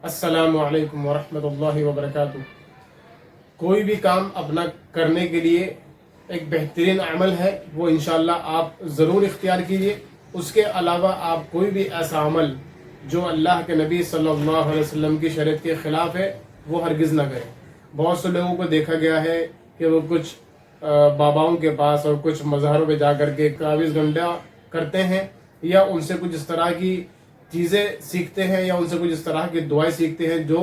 अस्सलामु अलैकुम वरहमतुल्लाहि वबरकातुह। कोई भी काम अपना करने के लिए एक बेहतरीन अमल है, वो इंशाअल्लाह आप ज़रूर इख्तियार कीजिए। उसके अलावा आप कोई भी ऐसा अमल जो अल्लाह के नबी सल्लल्लाहु अलैहि वसल्लम की शरीयत के ख़िलाफ़ है वो हरगिज़ ना करें। बहुत से लोगों को देखा गया है कि वो कुछ बाबाओं के पास और कुछ मज़ारों पे जा कर के काविज़ गंडा करते हैं या उनसे कुछ इस तरह की चीज़ें सीखते हैं या उनसे कुछ इस तरह की दुआएं सीखते हैं जो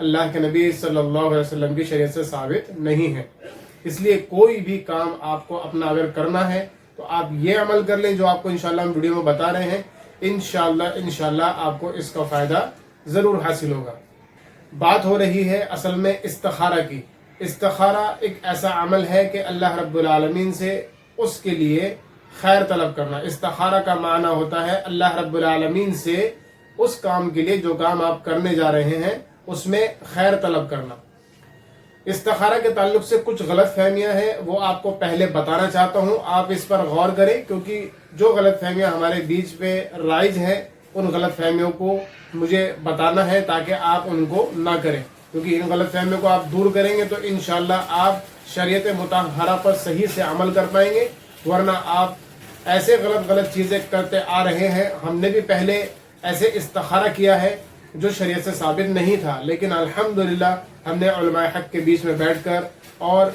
अल्लाह के नबी सल्लल्लाहु अलैहि वसल्लम की शरीयत से साबित नहीं है। इसलिए कोई भी काम आपको अपना अगर करना है तो आप ये अमल कर लें जो आपको इंशाल्लाह हम वीडियो में बता रहे हैं। इंशाल्लाह आपको इसका फ़ायदा ज़रूर हासिल होगा। बात हो रही है असल में इस्तिखारा की। इस्तिखारा एक ऐसा अमल है कि अल्लाह रब्बुल आलमीन से उसके लिए खैर तलब करना। इस्तिखारा का माना होता है अल्लाह रब्बुल आलमीन से उस काम के लिए जो काम आप करने जा रहे हैं उसमें खैर तलब करना। इस्तिखारा के ताल्लुक से कुछ गलत फहमियाँ हैं, वो आपको पहले बताना चाहता हूँ। आप इस पर गौर करें क्योंकि जो गलत फहमियाँ हमारे बीच पे राइज हैं उन गलत फहमियों को मुझे बताना है ताकि आप उनको ना करें, क्योंकि इन गलत फहमियों को आप दूर करेंगे तो इंशाअल्लाह आप शरीयत मुतहरा पर सही से अमल कर पाएंगे। वरना आप ऐसे गलत चीज़ें करते आ रहे हैं। हमने भी पहले ऐसे इस्तिखारा किया है जो शरीयत से साबित नहीं था, लेकिन अल्हम्दुलिल्लाह हमने उलमाए हक के बीच में बैठकर और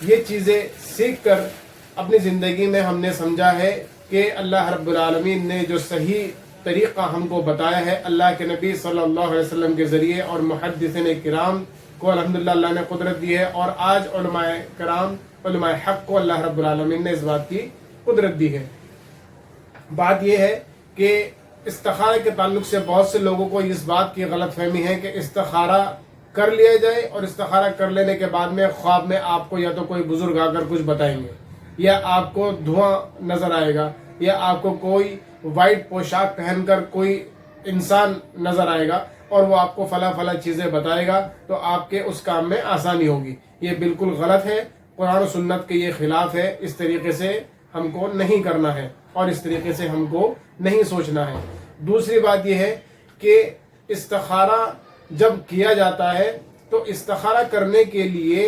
ये चीज़ें सीख कर अपनी ज़िंदगी में हमने समझा है कि अल्लाह रब्बुल आलमीन ने जो सही तरीक़ा हमको बताया है अल्लाह के नबी सल्लल्लाहु अलैहि वसल्लम के ज़रिए और मुहद्दिसीन किराम को अल्हम्दुलिल्लाह अल्लाह ने कुदरत दी है और आज उलमाए किराम उलमाए हक को अल्लाह रब्बुल आलमीन ने इस बात की कुदरत दी है। बात यह है कि इस्तिखारा के ताल्लुक से बहुत से लोगों को इस बात की गलत फहमी है कि इस्तिखारा कर लिया जाए और इस्तिखारा कर लेने के बाद में ख्वाब में आपको या तो कोई बुजुर्ग आकर कुछ बताएंगे या आपको धुआं नजर आएगा या आपको कोई वाइट पोशाक पहनकर कोई इंसान नजर आएगा और वो आपको फला चीज़ें बताएगा तो आपके उस काम में आसानी होगी। ये बिल्कुल गलत है, कुरान और सुन्नत के ये खिलाफ है। इस तरीके से हमको नहीं करना है और इस तरीके से हमको नहीं सोचना है। दूसरी बात यह है कि इस्तिखारा जब किया जाता है तो इस्तिखारा करने के लिए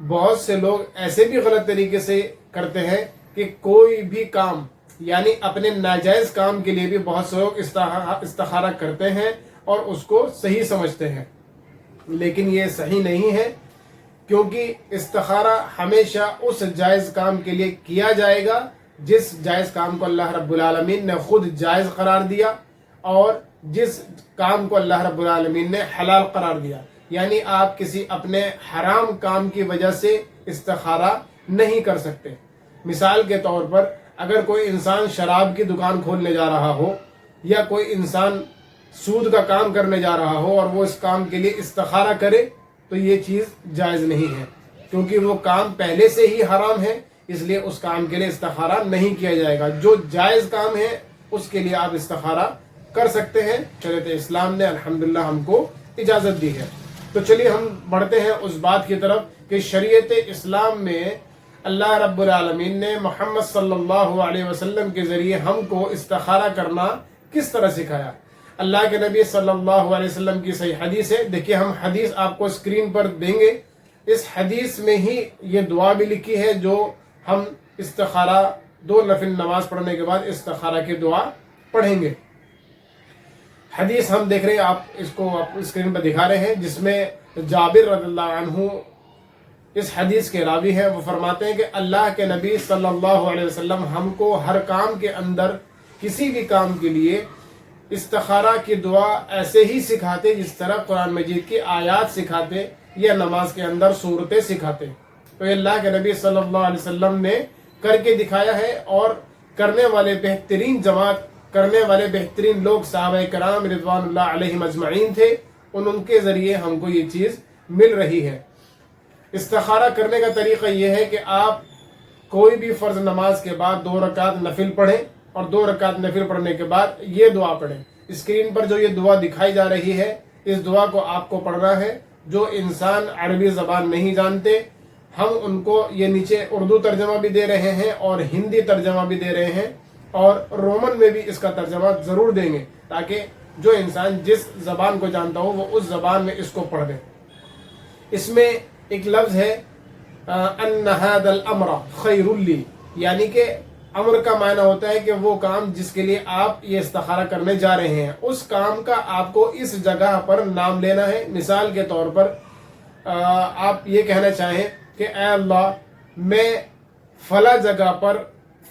बहुत से लोग ऐसे भी गलत तरीके से करते हैं कि कोई भी काम यानी अपने नाजायज़ काम के लिए भी बहुत से लोग इस्तिखारा करते हैं और उसको सही समझते हैं, लेकिन ये सही नहीं है, क्योंकि इस्तिखारा हमेशा उस जायज़ काम के लिए किया जाएगा जिस जायज़ काम को अल्लाह रब्बुल आलमीन ने खुद जायज़ करार दिया और जिस काम को अल्लाह रब्बुल आलमीन ने हलाल करार दिया। यानी आप किसी अपने हराम काम की वजह से इस्तिखारा नहीं कर सकते। मिसाल के तौर पर अगर कोई इंसान शराब की दुकान खोलने जा रहा हो या कोई इंसान सूद का काम करने जा रहा हो और वो इस काम के लिए इस्तिखारा करे तो ये चीज़ जायज़ नहीं है, क्योंकि वो काम पहले से ही हराम है, इसलिए उस काम के लिए इस्तिखारा नहीं किया जाएगा। जो जायज़ काम है उसके लिए आप इस्तिखारा कर सकते हैं। शरीयत इस्लाम ने अल्हम्दुलिल्लाह हमको इजाज़त दी है। तो चलिए हम बढ़ते हैं उस बात की तरफ कि शरीयत इस्लाम में अल्लाह रब्बुल आलमीन ने मोहम्मद सल्लल्लाहु अलैहि वसल्लम के ज़रिए हमको इस्तिखारा करना किस तरह सिखाया। अल्लाह के नबी सल्लल्लाहु अलैहि वसल्लम की सही हदीस है। देखिए, हम हदीस आपको स्क्रीन पर देंगे। इस हदीस में ही ये दुआ भी लिखी है जो हम इस्तिखारा 2 नफिल नमाज पढ़ने के बाद इस्तिखारा की दुआ पढ़ेंगे। हदीस हम देख रहे हैं, आप इसको आप स्क्रीन पर दिखा रहे हैं, जिसमें जाबिर रज़ियल्लाहु अन्हु इस हदीस के रावी हैं। वो फरमाते हैं कि अल्लाह के नबी सल्लल्लाहु अलैहि वसल्लम हमको हर काम के अंदर किसी भी काम के लिए इस्तिखारा की दुआ ऐसे ही सिखाते जिस तरह कुरान मजीद की आयात सिखाते या नमाज के अंदर सूरतें सिखाते। तो अल्लाह के नबी सल्लल्लाहु अलैहि वसल्लम ने करके दिखाया है और करने वाले बेहतरीन जमात, करने वाले बेहतरीन लोग सहाबा किराम रिज़वानुल्लाह अलैहिम अजमईन थे। उनके ज़रिए हमको ये चीज़ मिल रही है। इस्तिखारा करने का तरीक़ा यह है कि आप कोई भी फ़र्ज़ नमाज के बाद 2 रकात नफिल पढ़ें और 2 रकात नफिल पढ़ने के बाद ये दुआ पढ़ें। स्क्रीन पर जो ये दुआ दिखाई जा रही है, इस दुआ को आपको पढ़ना है। जो इंसान अरबी ज़बान नहीं जानते, हम उनको ये नीचे उर्दू तर्जमा भी दे रहे हैं और हिंदी तर्जमा भी दे रहे हैं और रोमन में भी इसका तर्जमा ज़रूर देंगे ताकि جو انسان جس زبان کو جانتا ہو وہ اس زبان میں اس کو پڑھ دے۔ اس میں ایک لفظ ہے ان هذا الامر خیر لی، یعنی کہ امر کا معنی ہوتا ہے کہ وہ کام جس کے لیے آپ یہ استخارہ کرنے جا رہے ہیں، اس کام کا آپ کو اس جگہ پر نام لینا ہے۔ مثال کے طور پر آپ یہ کہنا چاہیں کہ اے اللہ، میں فلاں جگہ پر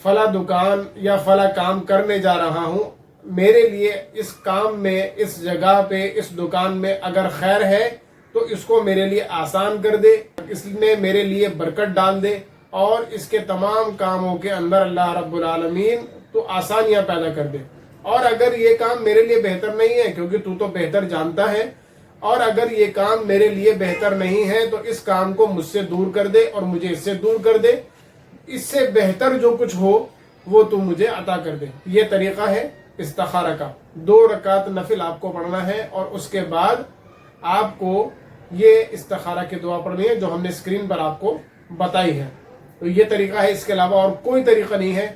فلاں دکان یا فلاں کام کرنے جا رہا ہوں، میرے لیے اس کام میں، اس جگہ پہ، اس دکان میں اگر خیر ہے تو اس کو میرے لیے آسان کر دے، اس میں میرے لیے برکت ڈال دے، اور اس کے تمام کاموں کے اندر اللہ رب العالمین تو آسانیاں پیدا کر دے۔ اور اگر یہ کام میرے لیے بہتر نہیں ہے، کیونکہ تو بہتر جانتا ہے، اور اگر یہ کام میرے لیے بہتر نہیں ہے تو اس کام کو مجھ سے دور کر دے اور مجھے اس سے دور کر دے، اس سے بہتر جو کچھ ہو وہ تو مجھے عطا کر دے۔ یہ طریقہ ہے استخارہ کا۔ 2 رکعت نفل آپ کو پڑھنا ہے، اور اس کے بعد آپ کو یہ استخارہ کی دعا پڑھنی ہے جو ہم نے اسکرین پر آپ کو بتائی ہے۔ تو یہ طریقہ ہے، اس کے علاوہ اور کوئی طریقہ نہیں ہے۔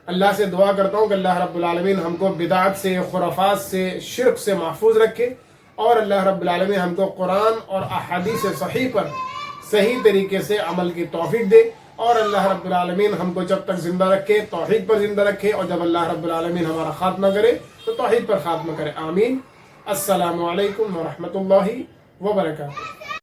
اللہ سے دعا کرتا ہوں کہ اللہ رب العالمین ہم کو بدعت سے، خرافات سے، شرک سے محفوظ رکھے، اور اللہ رب العالمین ہم کو قرآن اور احادیث صحیح پر صحیح طریقے سے عمل کی توفیق دے، اور اللہ رب العالمین ہم کو جب تک زندہ رکھے توحید پر زندہ رکھے، اور جب اللہ رب العالمین ہمارا خاتمہ کرے تو توحید پر خاتمہ کرے۔ آمین۔ السلام علیکم ورحمۃ اللہ وبرکاتہ۔